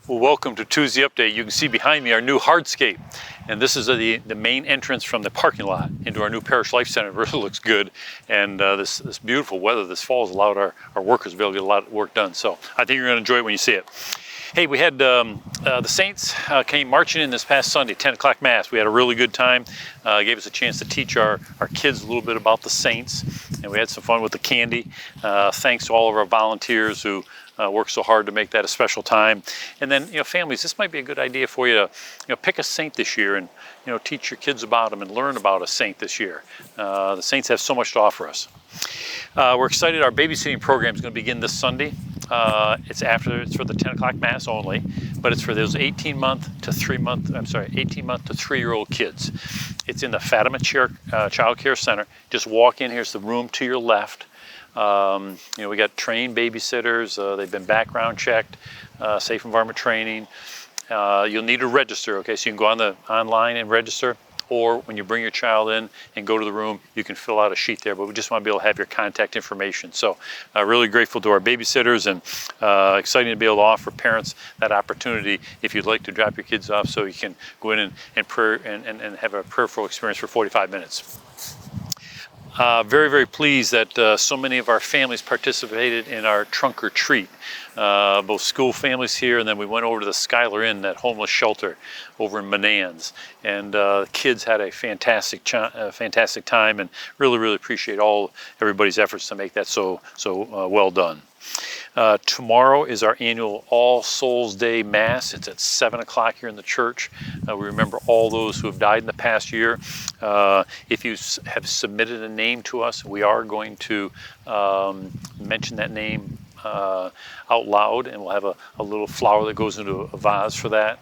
Well, welcome to Tuesday Update. You can see behind me our new hardscape. And this is the main entrance from the parking lot into our new Parish Life Center. It really looks good. And this beautiful weather this fall has allowed our workers to be able to get a lot of work done. So I think you're going to enjoy it when you see it. Hey, we had the Saints came marching in this past Sunday, 10 o'clock Mass. We had a really good time. Gave us a chance to teach our kids a little bit about the Saints. And we had some fun with the candy. Thanks to all of our volunteers who work so hard to make that a special time. And then, families, this might be a good idea for you to, pick a saint this year and, teach your kids about them and learn about a saint this year. The Saints have so much to offer us. We're excited. Our babysitting program is going to begin this Sunday. It's for the 10 o'clock Mass only, but it's for those 18-month to 3-year-old kids. It's in the Fatima Child Care Center. Just walk in. Here's the room to your left. We got trained babysitters. They've been background checked, safe environment training. You'll need to register, okay? So you can go online and register, or when you bring your child in and go to the room, you can fill out a sheet there, but we just want to be able to have your contact information. So really grateful to our babysitters and exciting to be able to offer parents that opportunity if you'd like to drop your kids off so you can go in and pray and have a prayerful experience for 45 minutes. Very, very pleased that so many of our families participated in our trunk or treat. Both school families here, and then we went over to the Skylar Inn, that homeless shelter over in Manans. And kids had a fantastic time, and really, really appreciate everybody's efforts to make that so well done. Tomorrow is our annual All Souls Day Mass. It's at 7 o'clock here in the church. We remember all those who have died in the past year. If you have submitted a name to us, we are going to mention that name out loud, and we'll have a little flower that goes into a vase for that.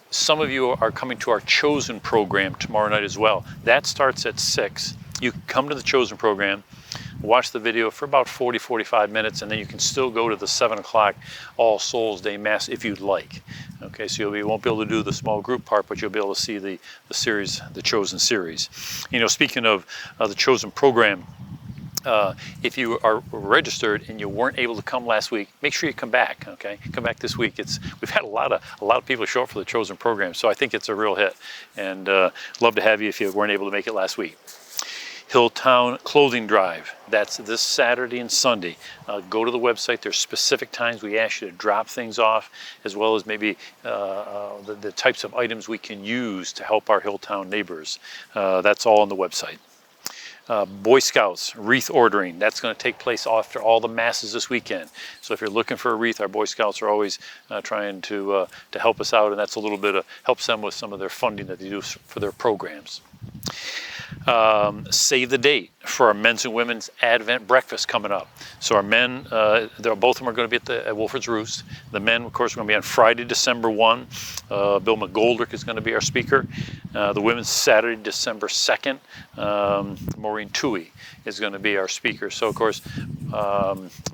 Some of you are coming to our Chosen program tomorrow night as well. That starts at 6. You can come to the Chosen program, watch the video for about 40-45 minutes, and then you can still go to the 7 o'clock All Souls Day Mass if you'd like. Okay, so you won't be able to do the small group part, but you'll be able to see the series, the Chosen series. Speaking of the Chosen program, if you are registered and you weren't able to come last week, make sure you come back. Okay, come back this week. We've had a lot of people show up for the Chosen program, so I think it's a real hit, and love to have you if you weren't able to make it last week. Hilltown Clothing Drive. That's this Saturday and Sunday. Go to the website. There's specific times we ask you to drop things off, as well as maybe the types of items we can use to help our Hilltown neighbors. That's all on the website. Boy Scouts wreath ordering. That's going to take place after all the masses this weekend. So if you're looking for a wreath, our Boy Scouts are always trying to help us out, and that's a little bit of helps them with some of their funding that they do for their programs. Save the date for our men's and women's Advent breakfast coming up. So our men, both of them are going to be at Wolford's Roost. The men, of course, are going to be on Friday, December 1. Bill McGoldrick is going to be our speaker. The women's Saturday, December 2nd. Maureen Toohey is going to be our speaker. So, of course,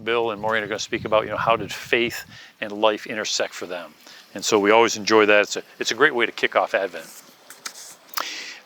Bill and Maureen are going to speak about, how did faith and life intersect for them. And so we always enjoy that. It's a great way to kick off Advent.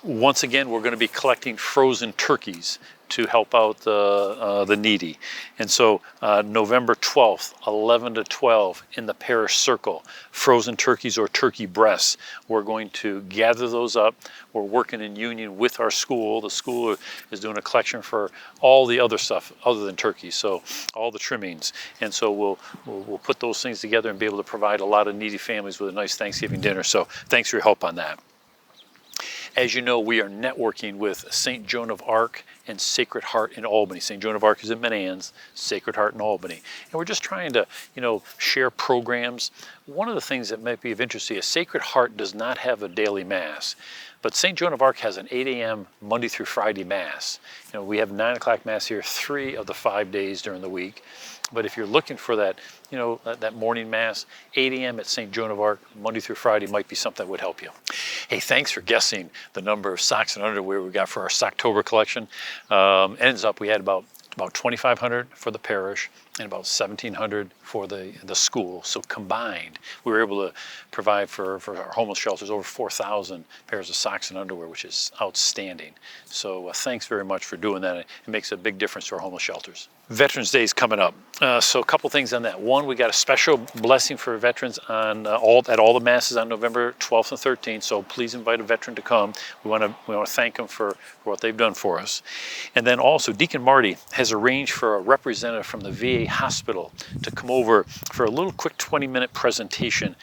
Once again, we're going to be collecting frozen turkeys to help out the needy. And so November 12th, 11 to 12 in the Parish Circle, frozen turkeys or turkey breasts. We're going to gather those up. We're working in union with our school. The school is doing a collection for all the other stuff other than turkeys, so all the trimmings. And so we'll put those things together and be able to provide a lot of needy families with a nice Thanksgiving dinner. So thanks for your help on that. As you know, we are networking with St. Joan of Arc and Sacred Heart in Albany. St. Joan of Arc is in Manans, Sacred Heart in Albany. And we're just trying to, share programs. One of the things that might be of interest to you, Sacred Heart does not have a daily Mass, but St. Joan of Arc has an 8 a.m. Monday through Friday Mass. We have 9 o'clock Mass here 3 of the 5 days during the week. But if you're looking for that, that morning Mass, 8 a.m. at St. Joan of Arc, Monday through Friday might be something that would help you. Hey, thanks for guessing the number of socks and underwear we got for our Sock-Tober collection. Ends up we had about 2,500 for the parish and about $1,700 for the school. So combined, we were able to provide for our homeless shelters over 4,000 pairs of socks and underwear, which is outstanding. So thanks very much for doing that. It makes a big difference to our homeless shelters. Veterans Day is coming up. So a couple things on that. One, we got a special blessing for veterans on at all the masses on November 12th and 13th. So please invite a veteran to come. We want to thank them for what they've done for us. And then also, Deacon Marty has arranged for a representative from the VA hospital to come over for a little quick 20-minute presentation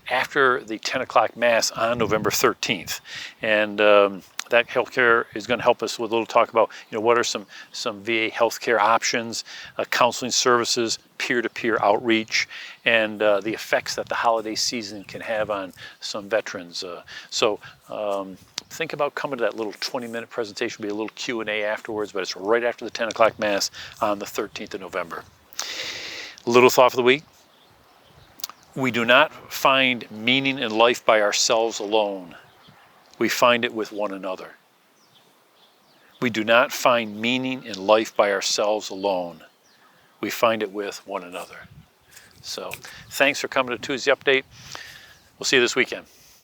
after the 10 o'clock Mass on November 13th. And that healthcare is going to help us with a little talk about, what are some VA healthcare options, counseling services, peer-to-peer outreach, and the effects that the holiday season can have on some veterans. Think about coming to that little 20-minute presentation. There'll be a little Q&A afterwards, but it's right after the 10 o'clock Mass on the 13th of November. Little thought for the week. We do not find meaning in life by ourselves alone. We find it with one another. We do not find meaning in life by ourselves alone. We find it with one another. So thanks for coming to Tuesday Update. We'll see you this weekend.